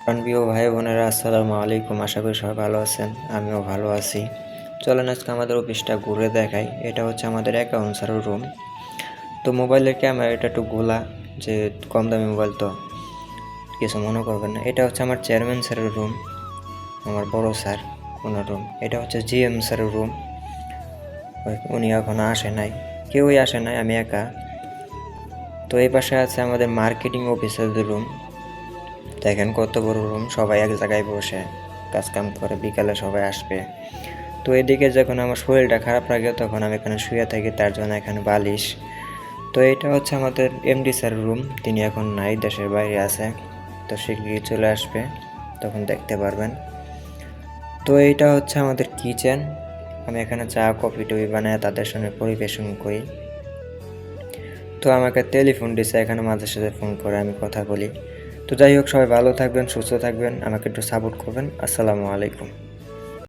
প্রিয় ভাই বোনেরা, আসসালামু আলাইকুম। আশা করি সবাই ভালো আছেন, আমিও ভালো আছি। চলেন আজকে আমাদের অফিসটা ঘুরে দেখাই। এটা হচ্ছে আমাদের অ্যাকাউন্টসের রুম। তো মোবাইলের ক্যামেরা এটা একটু গোলা, যে কম দামি মোবাইল, তো কিছু মনে করবেন না। এটা হচ্ছে আমার চেয়ারম্যান স্যারের রুম, আমার বড় স্যার ওনার রুম। এটা হচ্ছে জিএম স্যারের রুম, উনি এখনও আসে নাই, কেউই আসে নাই, আমি একা। তো এই পাশে আছে আমাদের মার্কেটিং অফিসারদের রুম। দেখেন কত বড় রুম, সবাই এক জায়গায় বসে কাজকাম করে, বিকালে সবাই আসবে। তো এদিকে যখন আমার শরীরটা খারাপ লাগে তখন আমি এখানে শুয়ে থাকি, তার জন্য এখানে বালিশ। তো এটা হচ্ছে আমাদের এমডি স্যার রুম, তিনি এখন নাই, দেশের বাইরে আছে। তো শীঘ্রই চলে আসবে, তখন দেখতে পারবেন। তো এইটা হচ্ছে আমাদের কিচেন, আমি এখানে চা কফি টফি বানায় তাদের সঙ্গে পরিবেশন করি। তো আমাকে টেলিফোন দিছে, এখানে মাঝে সাঝে ফোন করে আমি কথা বলি। তো যাই হোক, সবাই ভালো থাকবেন, সুস্থ থাকবেন, আমাকে একটু সাপোর্ট করবেন। আসসালামু আলাইকুম।